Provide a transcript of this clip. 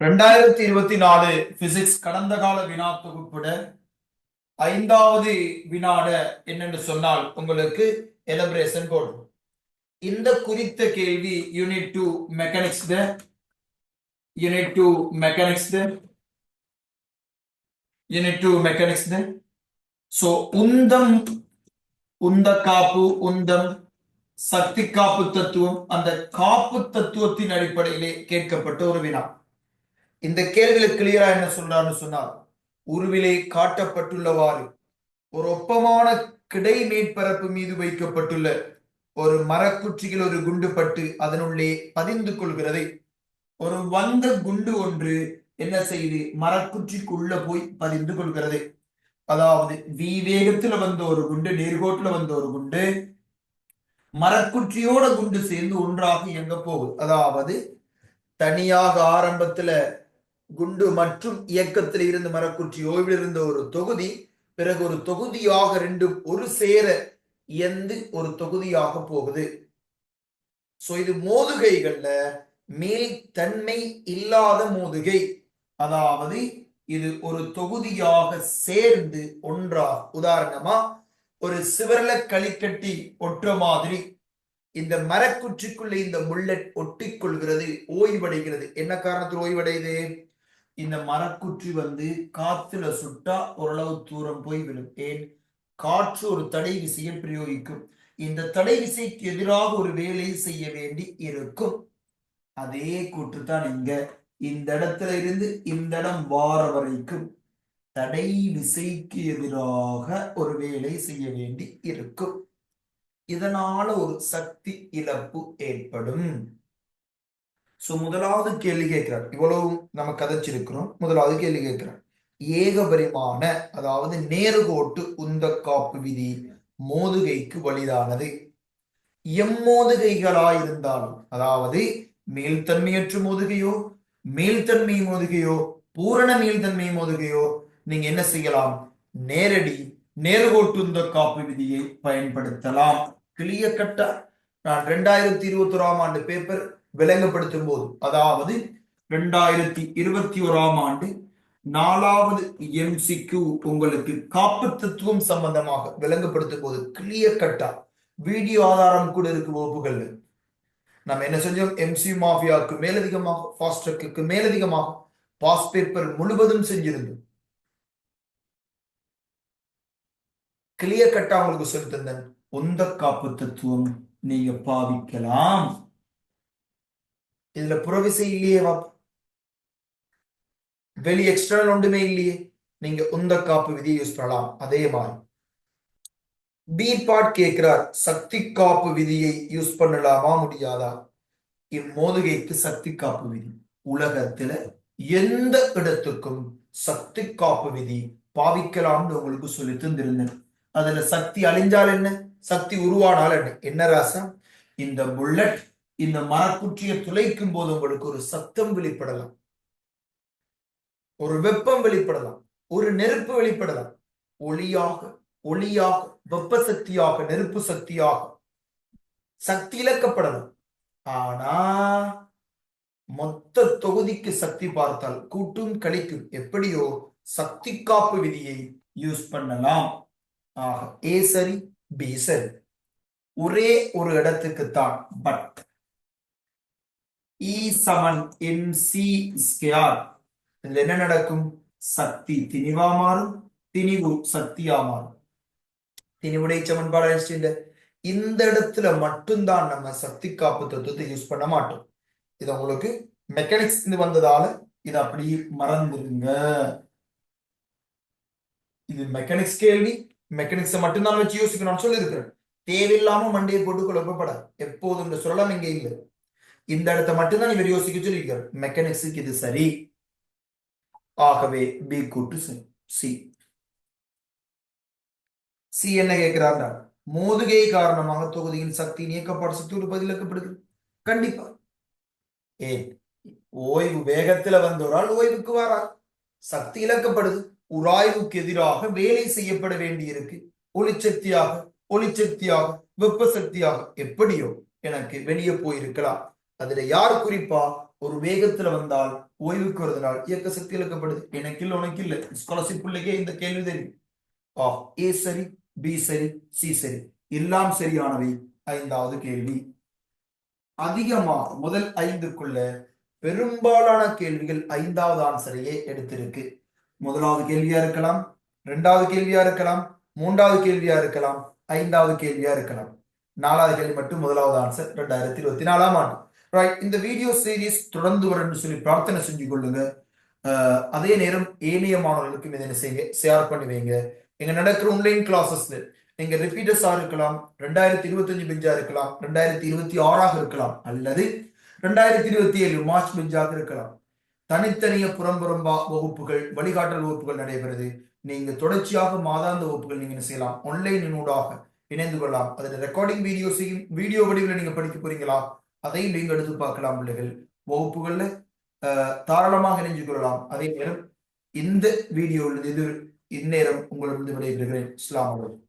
2024 physics கடந்த கால வினா தொகுப்புட 5வது வினாட என்னென்று சொன்னால் உங்களுக்கு எலபரேஷன் போடும். இந்த குறித்த கேள்வி யூனிட் 2 மெக்கானிக்ஸ் சோ உந்தம், உந்த காப்பு, உந்தம், சக்தி காப்பு தத்துவம், அந்த காப்பு தத்துவத்தின் அடிப்படையிலே கேட்கப்பட்ட ஒரு வினா. இந்த கேள்வியில கிளியரா என்ன சொல்றான்னு சொன்னால், உருவிலே காட்டப்பட்டுள்ளவாறு ஒரு ஒப்பமான கிடை மேற்பரப்பு மீது வைக்கப்பட்டுள்ள ஒரு மரக்குற்றியில் ஒரு குண்டு பட்டு அதனுள்ளே பதிந்து கொள்கிறது. ஒரு வந்த குண்டு ஒன்று என்ன செய்து மரக்குற்றிக்குள்ள போய் பதிந்து கொள்கிறது. அதாவது வி வேகத்துல வந்த ஒரு குண்டு, நேர்கோட்டுல வந்த ஒரு குண்டு மரக்குற்றியோட குண்டு சேர்ந்து ஒன்றாக இயங்க போகுது. அதாவது தனியாக ஆரம்பத்துல குண்டு மற்றும் இயக்கத்தில் இருந்து மரக்குற்றி ஓய்வில் இருந்த ஒரு தொகுதி பிறகு ஒரு தொகுதியாக ரெண்டும் ஒரு சேர இயந்து ஒரு தொகுதியாக போகுது. சோ இது மோதுகைகள்ல மேல் தன்மை இல்லாத மோதுகை. அதாவது இது ஒரு தொகுதியாக சேர்ந்து ஒன்றா, உதாரணமா ஒரு சிவரல களிக்கட்டி ஒற்ற மாதிரி இந்த மரக்குற்றிக்குள்ள இந்த புல்லட் ஒட்டிக் கொள்கிறது, ஓய்வடைகிறது. என்ன காரணத்தில் ஓய்வடையுது? இந்த மரக்குற்றி காத்துல சுட்டா ஓரளவு தூரம் போய் விழும். ஏன்? காற்று ஒரு தடை விசையை பிரயோகிக்கும். இந்த தடை விசைக்கு எதிராக ஒரு வேலை செய்ய வேண்டி இருக்கும். அதே கூற்றுத்தான் இங்க. இந்த இடத்துல இருந்து இந்த இடம் வார வரைக்கும் தடை விசைக்கு எதிராக ஒரு வேலை செய்ய வேண்டி இருக்கும். இதனால ஒரு சக்தி இழப்பு ஏற்படும். சோ முதலாவது கேள்வி கேட்கிறார். இவ்வளவு நம்ம கதைச்சிருக்கிறோம். முதலாவது கேள்வி கேட்கிறார், ஏகபரிமாண அதாவது நேர்கோட்டு உந்த காப்பு விதி மோதுகைக்கு வலிதானது. எம்மோதுகைகளாயிருந்தாலும், அதாவது மேல்தன்மையற்ற மோதுகையோ, மேல்தன்மை மோதுகையோ, பூரண மேல்தன்மை மோதுகையோ, நீங்க என்ன செய்யலாம்? நேரடி நேர்கோட்டு உந்த காப்பு விதியை பயன்படுத்தலாம். கிளியர் கட்டா நான் 2021 ஆண்டு பேப்பர் விளங்கப்படுத்தும் போது, அதாவது 2021 ஆண்டு 4வது எம்சிக்கு உங்களுக்கு காப்பு தத்துவம் சம்பந்தமாக விளங்கப்படுத்தும் போது கிளியர் கட்டா வீடியோ ஆதாரம் கூட இருக்கு வகுப்புகள். நம்ம என்ன செஞ்சோம்? எம்சி மாஃபியாவுக்கு மேலதிகமாக, ஃபாஸ்ட்ராக்கு மேலதிகமாக பாஸ் பேப்பர் முழுவதும் செஞ்சிருந்தோம். கிளியர் கட்டா உங்களுக்கு சொல்லி தந்தேன். உந்த காப்பு தத்துவம் நீங்க பாவிக்கலாம். இதுல புறவிசை இல்லையே, வெளி எக்ஸ்டர்னல் ஒன்றுமே இல்லையே, நீங்க உந்த காப்பு விதியை யூஸ் பண்ணலாம். அதே மாதிரி பி பார்ட் கேட்கிறார், சக்தி காப்பு விதியை யூஸ் பண்ணலாமா முடியாதா? இம்மோதுகைக்கு சக்தி காப்பு விதி உலகத்துல எந்த இடத்துக்கும் சக்தி காப்பு விதி பாவிக்கலாம்னு உங்களுக்கு சொல்லி தந்திருந்தேன். அதுல சக்தி அழிஞ்சால் என்ன, சக்தி உருவானால் என்ன? என்ன ராசா? இந்த புல்லட் இந்த மரக்குற்றியை துளைக்கும் போது உங்களுக்கு ஒரு சத்தம் வெளிப்படலாம், ஒரு வெப்பம் வெளிப்படலாம், ஒரு நெருப்பு வெளிப்படலாம். ஒளியாக ஒளியாக வெப்ப சக்தியாக நெருப்பு சக்தியாக சக்தி இழக்கப்படலாம். ஆனா மொத்த தொகுதிக்கு சக்தி பார்த்தால் கூட்டும் கழிக்கும் எப்படியோ சக்தி காப்பு விதியை யூஸ் பண்ணலாம். ஆக ஏ சரி, பி சரி. ஒரே ஒரு இடத்துக்குத்தான். பட் E சமன் mc ஸ்கொயர். இதுல என்ன நடக்கும்? சக்தி திணிவா மாறும், திணிவு சக்தியா மாறும். திணிவுடைய சமன்பாடு ஐன்ஸ்டீன். இந்த இடத்துல மட்டும்தான் நம்ம சக்தி காப்பு தத்துவத்தை யூஸ் பண்ண மாட்டோம். இது உங்களுக்கு மெக்கானிக்ஸ் வந்ததால இதை அப்படி மறந்துருங்க. இது மெக்கானிக்ஸ் கேள்வி, மெக்கானிக்ஸை மட்டும்தான் வச்சு யோசிக்கணும்னு சொல்லி இருக்கிறேன். தேவையில்லாம மண்டையை போட்டு குழப்பப்படாது. எப்போதும் இந்த சொல்லலாம் இங்க இல்லை. இந்த இடத்த மட்டும்தான் இவர் யோசிக்க சொல்லியிருக்காரு. மெக்கானிக்ஸுக்கு இது சரி. ஆகவே பி கூட்டு சி. சி என்ன கேட்கிறார்? மோதுகை காரணமாக தொகுதியின் சக்தி இயக்கப்பாடு சக்தியோடு பதிலளிக்கப்படுகிறது. கண்டிப்பா. ஏன்? ஓய்வு வேகத்துல வந்தோரால் ஓய்வுக்கு வரார், சக்தி இழக்கப்படுது. உராய்வுக்கு எதிராக வேலை செய்யப்பட வேண்டி இருக்கு. ஒளிச்சக்தியாக ஒளிச்சக்தியாக வெப்ப சக்தியாக எப்படியோ எனக்கு வெளியே போயிருக்கலாம். அதுல யார் குறிப்பா? ஒரு வேகத்துல வந்தால் ஓய்வுக்கு வருவதனால் இயக்க சக்தி இழக்கப்படுது. எனக்கு இல்ல, உனக்கு இல்ல. ஸ்காலர்ஷிப் பிள்ளைக்கே இந்த கேள்வி தெரியும். ஏ சரி, பி சரி, சி சரி, எல்லாம் சரியானவை. ஐந்தாவது கேள்வி. அதிகமாக முதல் 5க்குள்ள பெரும்பாலான கேள்விகள் 5வது ஆன்சரையே எடுத்திருக்கு. முதலாவது கேள்வியா இருக்கலாம், 2வது கேள்வியா இருக்கலாம், 3வது கேள்வியா இருக்கலாம், 5வது கேள்வியா இருக்கலாம். 4வது கேள்வி மட்டும் முதலாவது ஆன்சர் 2024ஆம் ஆண்டு. ரைட். இந்த வீடியோ சீரிஸ் தொடர்ந்து வரணும்னு சொல்லி பிரார்த்தனை செஞ்சு கொள்ளுங்க. அதே நேரம் ஏனைய மாணவர்களுக்கும் இதை செய்யுங்க, ஷேர் பண்ணி வைங்க. எங்க நடக்கிற ஆன்லைன் கிளாஸஸ்ல நீங்க ரிப்பீட்டர்ஸா இருக்கலாம், 2025 பெஞ்சா இருக்கலாம், 2026ஆக இருக்கலாம், அல்லது 2027 மார்ச் பெஞ்சாக இருக்கலாம். தனித்தனிய புறம்புறம்பா வகுப்புகள், வழிகாட்டல் வகுப்புகள் நடைபெறுது. நீங்க தொடர்ச்சியாக மாதாந்த வகுப்புகள் நீங்க என்ன செய்யலாம், ஆன்லைனூடாக இணைந்து கொள்ளலாம். அதில் ரெக்கார்டிங் வீடியோஸையும் வீடியோ வடிவில் நீங்க படிக்க போறீங்களா, அதையும் நீங்க எடுத்து பார்க்கலாம். பிள்ளைகள் வகுப்புகள்ல தாராளமாக இணைஞ்சு கொள்ளலாம். அதே நேரம் இந்த வீடியோவில் இது இந்நேரம் உங்களிடம் விடைபெறுகிறேன். அஸ்ஸலாமு அலைக்கும்.